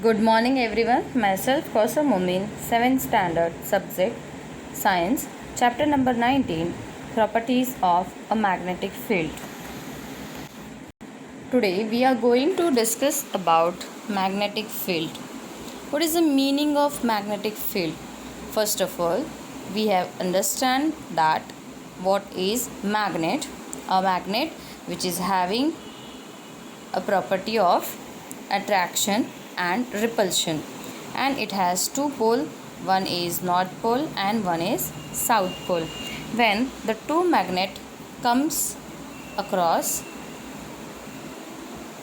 Good morning everyone. Myself Kausa Mumin, 7th standard subject Science, chapter number 19, Properties of a Magnetic Field. Today we are going to discuss about magnetic field. What is the meaning of magnetic field? First of all, we have understand that what is magnet? A magnet which is having a property of attraction and repulsion, and it has two pole, one is north pole and one is south pole. When the two magnet comes across,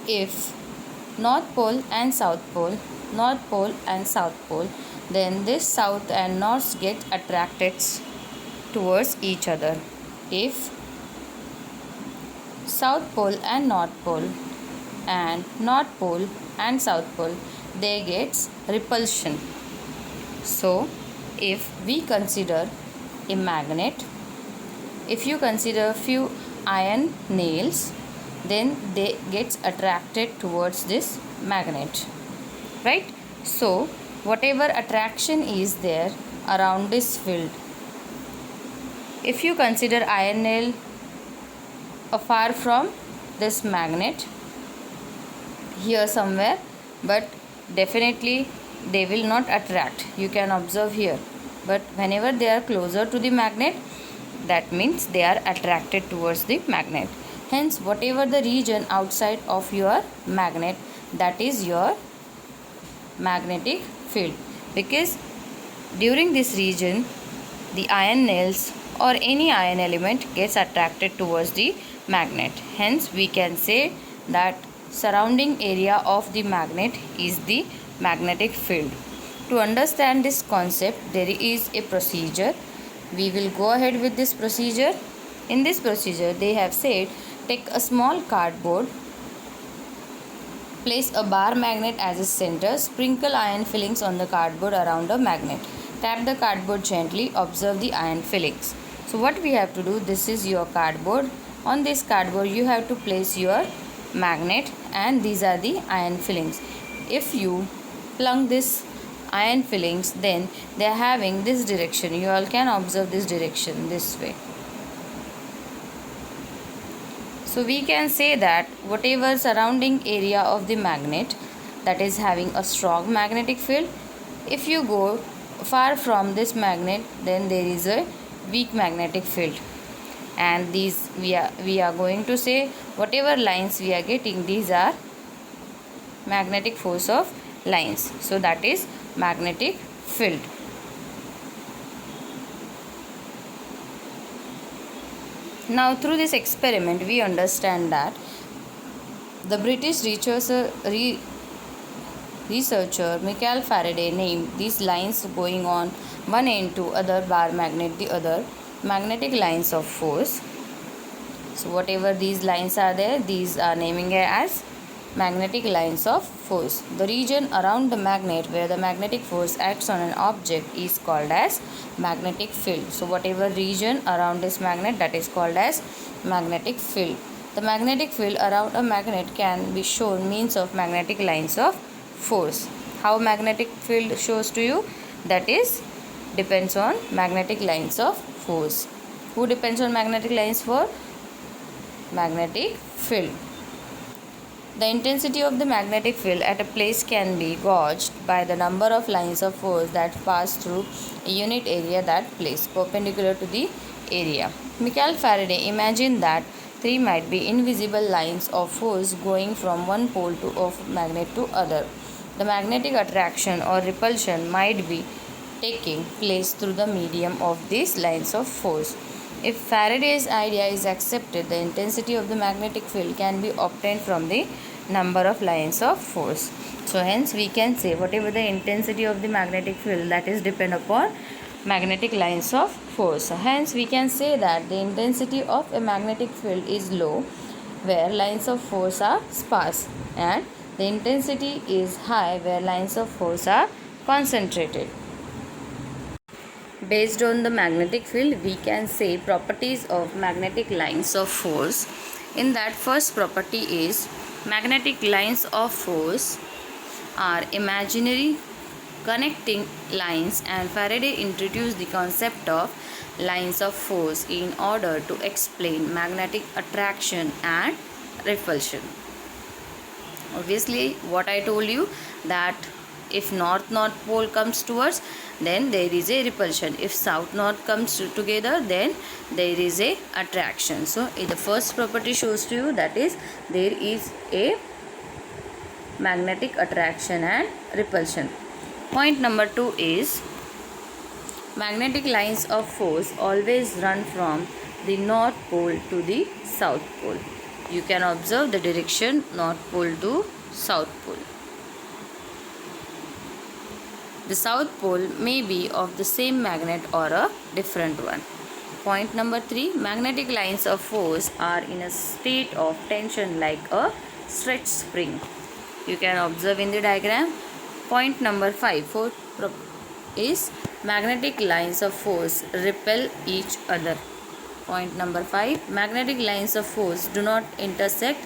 if north pole and south pole, then this south and north get attracted towards each other. If south pole and north pole and north pole and south pole, they gets repulsion. So if we consider a magnet, if you consider few iron nails, then they gets attracted towards this magnet, right? So whatever attraction is there around this field, if you consider iron nail far from this magnet here somewhere, but definitely they will not attract, you can observe here. But whenever they are closer to the magnet, that means they are attracted towards the magnet. Hence whatever the region outside of your magnet, that is your magnetic field, because during this region the iron nails or any iron element gets attracted towards the magnet. Hence we can say that surrounding area of the magnet is the magnetic field. To understand this concept, there is a procedure. We will go ahead with this procedure. In this procedure, they have said, take a small cardboard, place a bar magnet as a center, sprinkle iron fillings on the cardboard around a magnet. Tap the cardboard gently, observe the iron fillings. So what we have to do, this is your cardboard. On this cardboard you have to place your magnet, and these are the iron fillings. If you plunk this iron fillings, then they are having this direction. You all can observe this direction this way. So we can say that whatever surrounding area of the magnet that is having a strong magnetic field, if you go far from this magnet, then there is a weak magnetic field. And these we are going to say whatever lines we are getting, these are magnetic force of lines. So that is magnetic field. Now through this experiment we understand that the British researcher Michael Faraday named these lines going on one end to other bar magnet, the other magnetic lines of force. So whatever these lines are there, these are naming it as magnetic lines of force. The region around the magnet where the magnetic force acts on an object is called as magnetic field. So whatever region around this magnet, that is called as magnetic field. The magnetic field around a magnet can be shown means of magnetic lines of force. How magnetic field shows to you? That is depends on magnetic lines of force. Who depends on magnetic lines for? Magnetic field. The intensity of the magnetic field at a place can be gauged by the number of lines of force that pass through a unit area that place perpendicular to the area. Michael Faraday imagined that three might be invisible lines of force going from one pole of magnet to other. The magnetic attraction or repulsion might be taking place through the medium of these lines of force. If Faraday's idea is accepted, the intensity of the magnetic field can be obtained from the number of lines of force. So hence we can say whatever the intensity of the magnetic field, that is depend upon magnetic lines of force. So hence we can say that the intensity of a magnetic field is low where lines of force are sparse, and the intensity is high where lines of force are concentrated. Based on the magnetic field, we can say properties of magnetic lines of force. In that, first property is magnetic lines of force are imaginary connecting lines, and Faraday introduced the concept of lines of force in order to explain magnetic attraction and repulsion. Obviously, what I told you, that if north pole comes towards, then there is a repulsion. If south comes together, then there is a attraction. So the first property shows to you, that is, there is a magnetic attraction and repulsion. Point number 2 is, magnetic lines of force always run from the north pole to the south pole. You can observe the direction north pole to south pole. The south pole may be of the same magnet or a different one. Point number 3, magnetic lines of force are in a state of tension like a stretched spring. You can observe in the diagram. Point number 5, fourth is, magnetic lines of force repel each other. Point number 5, magnetic lines of force do not intersect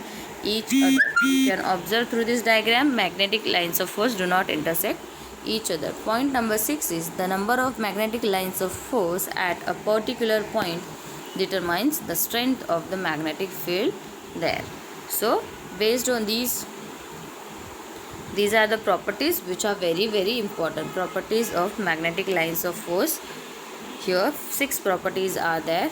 each other. You can observe through this diagram, magnetic lines of force do not intersect each other. Point number 6 is, the number of magnetic lines of force at a particular point determines the strength of the magnetic field there. So based on these are the properties which are very, very important. Properties of magnetic lines of force. Here 6 properties are there.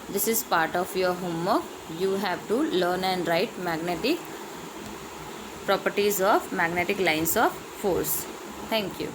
This is part of your homework. You have to learn and write properties of magnetic lines of force. Thank you.